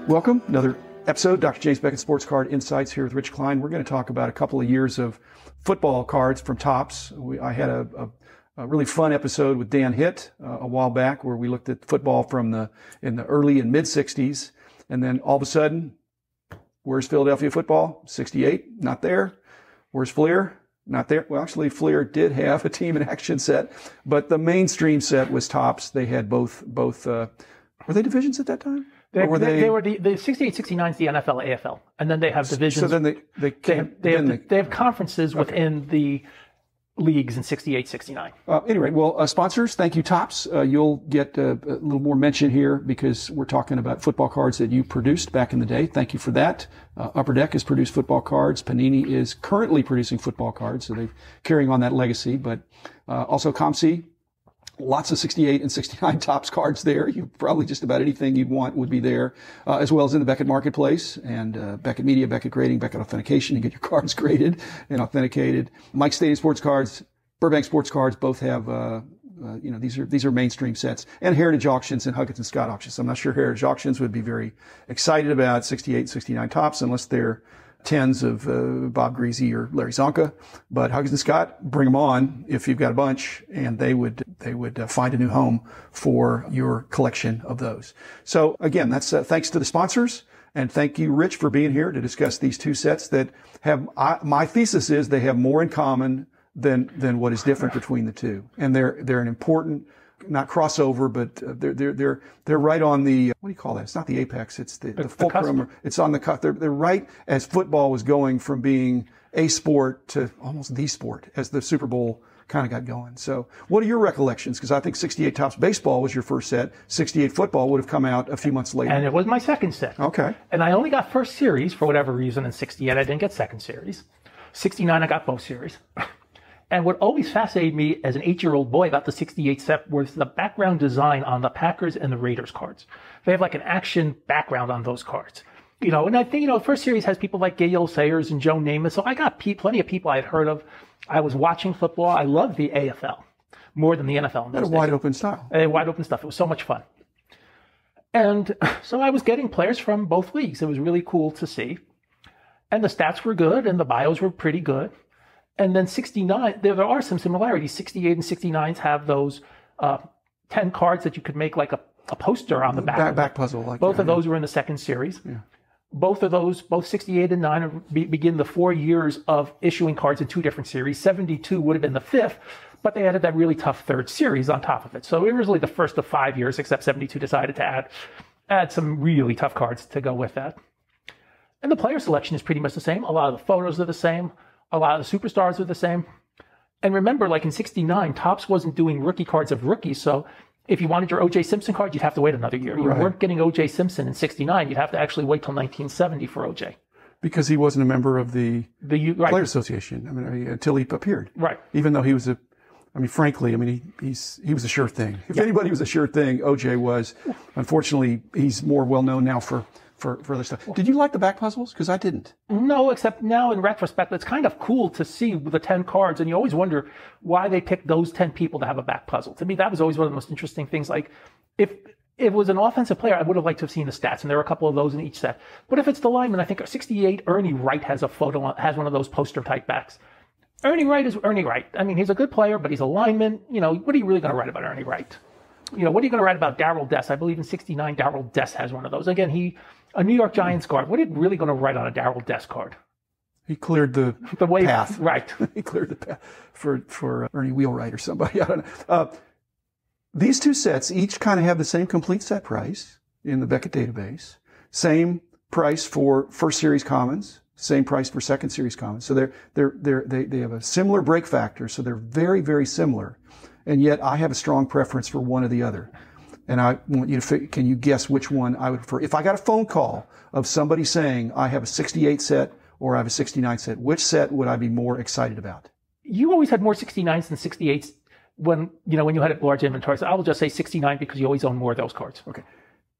Welcome, another episode, Dr. James Beckett Sports Card Insights here with Rich Klein. We're going to talk about a couple of years of football cards from Topps. I had a really fun episode with Dan Hitt a while back where we looked at football in the early and mid 60s. And then all of a sudden, where's Philadelphia football? 68, not there. Where's Fleer? Not there. Well, actually, Fleer did have a team in action set, but the mainstream set was Topps. They had both. Were they divisions at that time? They were the 68, 69 is the NFL, AFL, and then they have divisions. So then they have conferences within the leagues in 68, 69. Anyway, sponsors, thank you, Topps. You'll get a little more mention here because we're talking about football cards that you produced back in the day. Thank you for that. Upper Deck has produced football cards. Panini is currently producing football cards, so they're carrying on that legacy. But also ComC. Lots of 68 and 69 Topps cards there. Probably just about anything you'd want would be there, as well as in the Beckett Marketplace and Beckett Media, Beckett Grading, Beckett Authentication. You get your cards graded and authenticated. Mike Stadium Sports Cards, Burbank Sports Cards both have, these are mainstream sets. And Heritage Auctions and Huggins and Scott Auctions. I'm not sure Heritage Auctions would be very excited about 68 and 69 Topps unless they're tens of Bob Greasy or Larry Zonka, but Huggins and Scott, bring them on if you've got a bunch, and they would find a new home for your collection of those. So again, that's thanks to the sponsors, and thank you, Rich, for being here to discuss these two sets that have. My thesis is they have more in common than what is different between the two, and they're an important. Not crossover, but they're right on the, what do you call that? It's not the apex, it's the fulcrum. It's on the cut. They're right as football was going from being a sport to almost the sport as the Super Bowl kind of got going. So what are your recollections? Because I think 68 Topps baseball was your first set. 68 football would have come out a few months later. And it was my second set. Okay. And I only got first series for whatever reason. In 68, I didn't get second series. 69, I got both series. And what always fascinated me as an 8-year-old boy about the 68 set was the background design on the Packers and the Raiders cards. They have like an action background on those cards. And I think, the first series has people like Gale Sayers and Joe Namath. So I got plenty of people I had heard of. I was watching football. I loved the AFL more than the NFL. Had a wide open style. Wide open stuff. It was so much fun. And so I was getting players from both leagues. It was really cool to see. And the stats were good and the bios were pretty good. And then 69, there are some similarities. 68 and 69s have those 10 cards that you could make like a poster on the back. Back puzzle. Both of those were in the second series. Yeah. Both 68 and 9 begin the 4 years of issuing cards in two different series. 72 would have been the fifth, but they added that really tough third series on top of it. So it was really the first of 5 years, except 72 decided to add some really tough cards to go with that. And the player selection is pretty much the same. A lot of the photos are the same. A lot of the superstars are the same. And remember, like in 69, Topps wasn't doing rookie cards of rookies. So if you wanted your O.J. Simpson card, you'd have to wait another year. You weren't getting O.J. Simpson in 69. You'd have to actually wait till 1970 for O.J. Because he wasn't a member of the Players Association. Until he appeared. Right. Even though he was frankly, he was a sure thing. If anybody was a sure thing, O.J. was. Unfortunately, he's more well known now for other stuff. Did you like the back puzzles? Because I didn't. No, except now in retrospect, it's kind of cool to see the 10 cards, and you always wonder why they picked those 10 people to have a back puzzle. To me, that was always one of the most interesting things. Like, if it was an offensive player, I would have liked to have seen the stats, and there were a couple of those in each set. But if it's the lineman, I think 68, Ernie Wright has a photo, has one of those poster-type backs. Ernie Wright is Ernie Wright. He's a good player, but he's a lineman. What are you really going to write about Ernie Wright? What are you going to write about Darrell Dess? I believe in 69, Darrell Dess has one of those. Again, a New York Giants card. What are you really going to write on a Darrell Dess card? He cleared the way, path. Right. He cleared the path for Ernie Wheelwright or somebody. I don't know. These two sets each kind of have the same complete set price in the Beckett database. Same price for first series commons. Same price for second series commons. So they have a similar break factor. So they're very, very similar. And yet I have a strong preference for one or the other. And I want you to can you guess which one I would prefer? If I got a phone call of somebody saying I have a 68 set or I have a 69 set, which set would I be more excited about? You always had more 69s than 68s when you had a large inventory. So I will just say 69 because you always own more of those cards. Okay.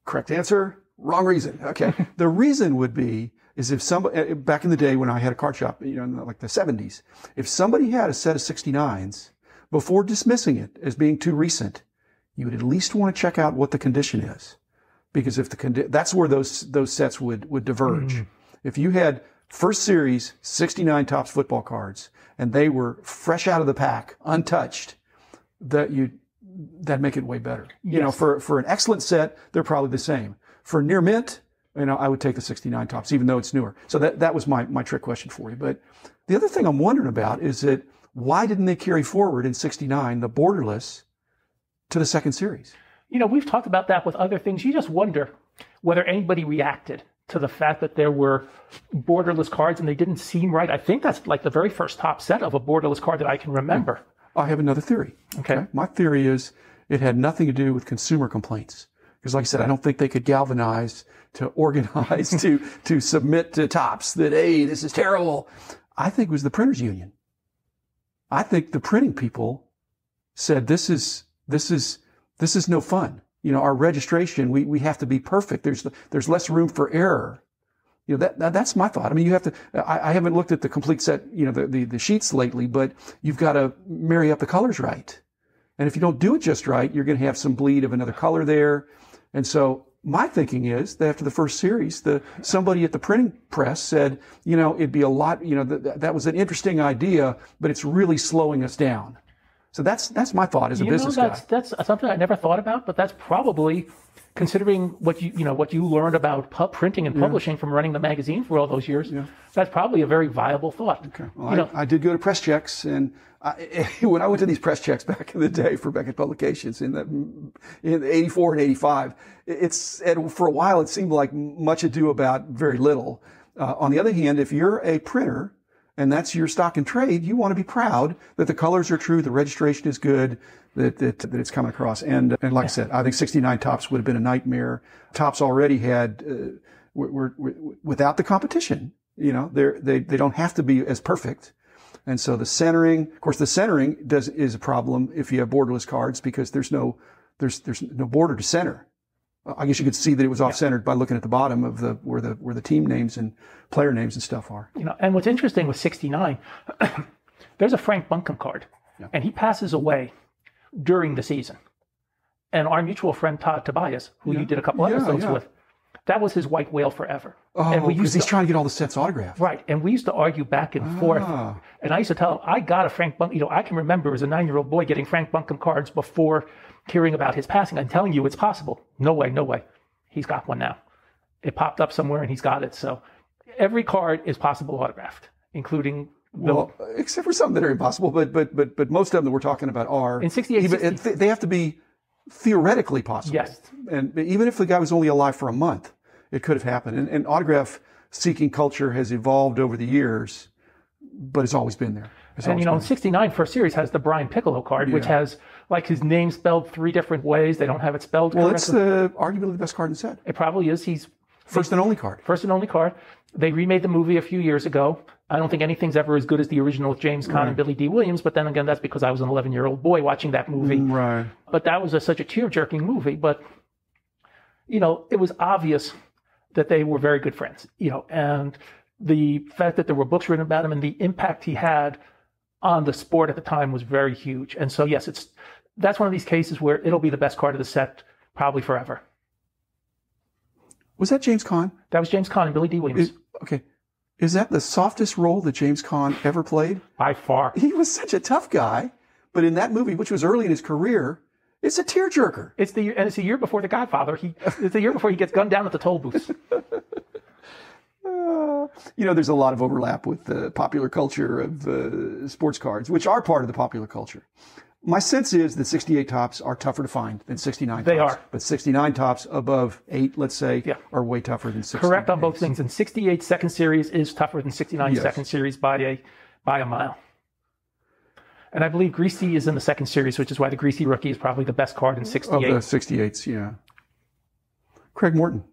Correct answer. Wrong reason. Okay. The reason would be is if somebody, back in the day when I had a card shop, in like the 70s, if somebody had a set of 69s, before dismissing it as being too recent, you would at least want to check out what the condition is. because if that's where those sets would diverge. If you had first series 69 Topps football cards and they were fresh out of the pack, untouched, that'd make it way better. Yes. You know, for an excellent set, they're probably the same. For near mint, you know, I would take the 69 Topps, even though it's newer. So that was my trick question for you. But the other thing I'm wondering about is that why didn't they carry forward in 69 the borderless to the second series? You know, we've talked about that with other things. You just wonder whether anybody reacted to the fact that there were borderless cards and they didn't seem right. I think that's like the very first top set of a borderless card that I can remember. I have another theory. Okay. My theory is it had nothing to do with consumer complaints. Because like I said, I don't think they could galvanize to organize to submit to Topps that, hey, this is terrible. I think it was the printers union. I think the printing people said, this is no fun. You know, our registration, we have to be perfect. There's less room for error. You know, that's my thought. I mean, you have to, I haven't looked at the complete set, you know, the sheets lately, but you've got to marry up the colors right. And if you don't do it just right, you're going to have some bleed of another color there. And so my thinking is that after the first series, somebody at the printing press said, you know, it'd be a lot, you know, that was an interesting idea, but it's really slowing us down. So that's my thought as a business guy. That's something I never thought about, but that's probably, considering what you learned about printing and publishing from running the magazine for all those years, that's probably a very viable thought. Okay. Well, I did go to press checks, and when I went to these press checks back in the day for Beckett Publications in 84 and 85, and for a while it seemed like much ado about very little. On the other hand, if you're a printer and that's your stock and trade, you want to be proud that the colors are true, the registration is good, that it's coming across. And like I said, I think 69 Topps would have been a nightmare. Topps already had, without the competition, you know, they don't have to be as perfect. And so the centering, of course, the centering is a problem if you have borderless cards because there's no border to center. I guess you could see that it was off-centered by looking at the bottom of where the team names and player names and stuff are. You know, and what's interesting with 69, there's a Frank Buncombe card, and he passes away during the season. And our mutual friend Todd Tobias, who you did a couple episodes with, that was his white whale forever. Oh, because he's trying to get all the sets autographed. Right, and we used to argue back and forth. And I used to tell him, I got a Frank Buncombe, you know, I can remember as a 9-year-old boy getting Frank Buncombe cards before hearing about his passing. I'm telling you, it's possible. No way. He's got one now. It popped up somewhere and he's got it. So every card is possible autographed, including except for some that are impossible, but most of them that we're talking about are in 68. They have to be theoretically possible. Yes. And even if the guy was only alive for a month, it could have happened. And autograph seeking culture has evolved over the years, but it's always been there. And, you know, in 69, first series has the Brian Piccolo card, which has, like, his name spelled 3 different ways. They don't have it spelled correctly. Well, it's arguably the best card in the set. It probably is. He's first and only card. First and only card. They remade the movie a few years ago. I don't think anything's ever as good as the original with James Caan and Billy D. Williams, but then again, that's because I was an 11-year-old boy watching that movie. Right. But that was such a tear-jerking movie. But, you know, it was obvious that they were very good friends, you know, and the fact that there were books written about him and the impact he had on the sport at the time was very huge. And so, yes, that's one of these cases where it'll be the best card of the set probably forever. Was that James Caan? That was James Caan and Billy D. Williams. Okay. Is that the softest role that James Caan ever played? By far. He was such a tough guy, but in that movie, which was early in his career, it's a tearjerker. It's the year before The Godfather. It's the year before he gets gunned down at the toll booth. You know, there's a lot of overlap with the popular culture of sports cards, which are part of the popular culture. My sense is that 68 Topps are tougher to find than 69 Topps. They are. But 69 Topps above 8, let's say, are way tougher than 68. Correct on both things. And 68 second series is tougher than 69 second series by a mile. And I believe Greasy is in the second series, which is why the Greasy Rookie is probably the best card in 68. Of the 68s, yeah. Craig Morton.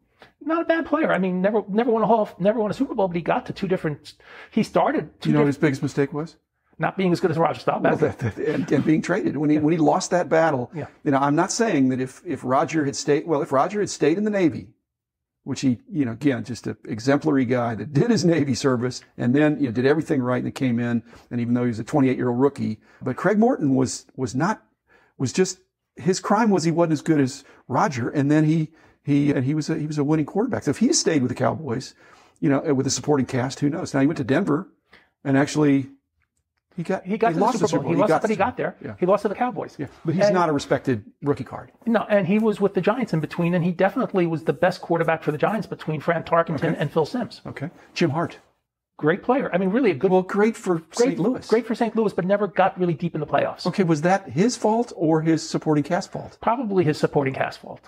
Not a bad player. I mean, never won a Super Bowl, but he got to 2 different. He started. Do you know what his biggest mistake was? Not being as good as Roger Staubach. Well, and being traded when he lost that battle. Yeah. You know, I'm not saying that if Roger had stayed in the Navy, which he, you know, again, just an exemplary guy that did his Navy service and then, you know, did everything right and came in. And even though he was a 28-year-old rookie, but Craig Morton was just his crime was he wasn't as good as Roger. And then he He was a winning quarterback. So if he had stayed with the Cowboys, with a supporting cast, who knows? Now he went to Denver, and actually he got to the Super Bowl. He lost, but he got there. Yeah. He lost to the Cowboys. Yeah. But he's not a respected rookie card. No, and he was with the Giants in between, and he definitely was the best quarterback for the Giants between Fran Tarkenton and Phil Simms. Okay. Jim Hart. Great player. I mean, really a good. Well, great for St. Louis. Great for St. Louis, but never got really deep in the playoffs. Okay, was that his fault or his supporting cast fault? Probably his supporting cast fault.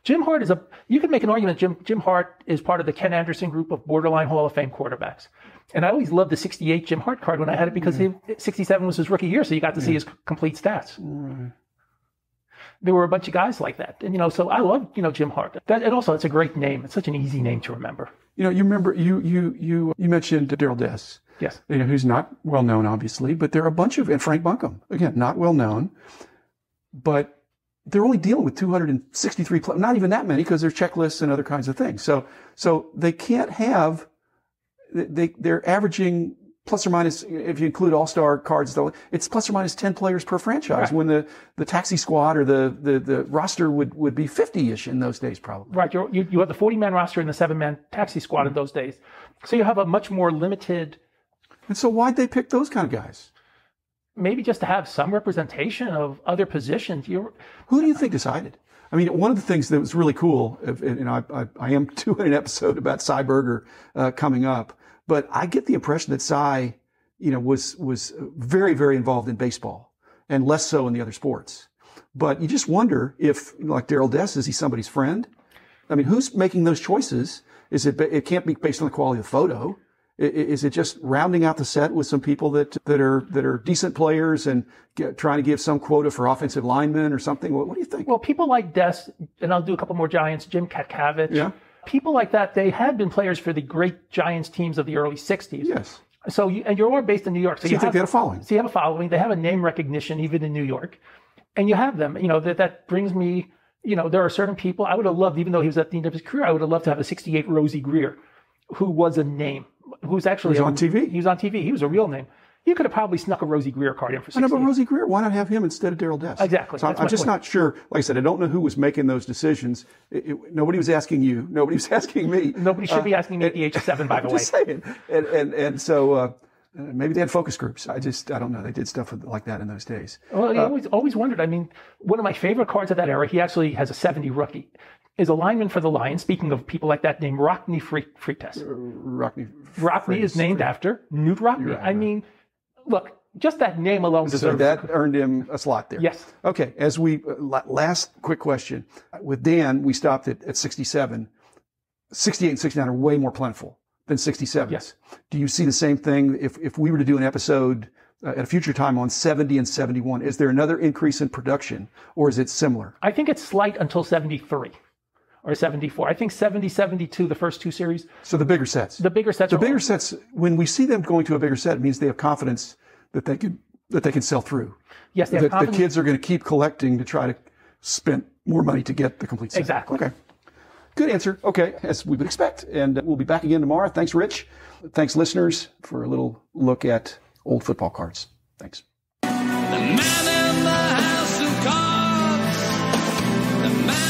Jim Hart you could make an argument Jim Hart is part of the Ken Anderson group of borderline Hall of Fame quarterbacks. And I always loved the 68 Jim Hart card when I had it because 67 was his rookie year, so you got to see his complete stats. Right. There were a bunch of guys like that. And, so I love, Jim Hart. And also, it's a great name. It's such an easy name to remember. You remember, you mentioned Darrell Dess. Yes. Who's not well known, obviously, but there are a bunch and Frank Buncombe, again, not well known, but they're only dealing with 263, not even that many because there's checklists and other kinds of things. So they can't have, they're averaging plus or minus, if you include all-star cards, though, it's plus or minus 10 players per franchise, right, when the taxi squad or the roster would be 50-ish in those days, probably. Right. You have the 40-man roster and the 7-man taxi squad in those days. So you have a much more limited. And so why'd they pick those kind of guys? Maybe just to have some representation of other positions. Who do you think decided? I mean, one of the things that was really cool, and I am doing an episode about Cy Berger coming up, but I get the impression that Cy, was very, very involved in baseball and less so in the other sports. But you just wonder if, like Darrell Dess, is he somebody's friend? I mean, who's making those choices? It can't be based on the quality of the photo. Is it just rounding out the set with some people that are decent players and trying to give some quota for offensive linemen or something? What do you think? Well, people like Dess, and I'll do a couple more Giants, Jim Katkavich. Yeah. People like that, they had been players for the great Giants teams of the early 60s. Yes. So, and you're all based in New York. So you think they had a following? So you have a following. They have a name recognition even in New York. And you have them. That brings me, there are certain people I would have loved, even though he was at the end of his career, I would have loved to have a 68 Rosie Greer, who was a name. Who's actually on TV. He was on TV. He was a real name. You could have probably snuck a Rosie Greer card in for 60. I know, but Rosie Greer, why not have him instead of Darrell Dess? Exactly. So I'm just not sure. Like I said, I don't know who was making those decisions. Nobody was asking you. Nobody was asking me. Nobody should be asking me at the age of 7, by the way. Just saying. And so maybe they had focus groups. I don't know. They did stuff like that in those days. Well, I always wondered. I mean, one of my favorite cards of that era, he actually has a 70 rookie, is a lineman for the Lions. Speaking of people like that, named Rockne Freitas. Rockne is named after Newt Rockne. Right, I mean, look, just that name alone deserves. So that earned him a slot there. Yes. Okay. As last quick question with Dan, we stopped at 67. 68 and 69 are way more plentiful than 67. Yes. Do you see the same thing if we were to do an episode at a future time on 70 and 71? Is there another increase in production, or is it similar? I think it's slight until 73. Or 74. I think 70, 72, the first two series. So the bigger sets. The bigger sets. When we see them going to a bigger set, it means they have confidence that they can sell through. Yes, they have confidence. The kids are going to keep collecting to try to spend more money to get the complete set. Exactly. Okay. Good answer. Okay, as we would expect. And we'll be back again tomorrow. Thanks, Rich. Thanks, listeners, for a little look at old football cards. Thanks. The man in the house of cards. The man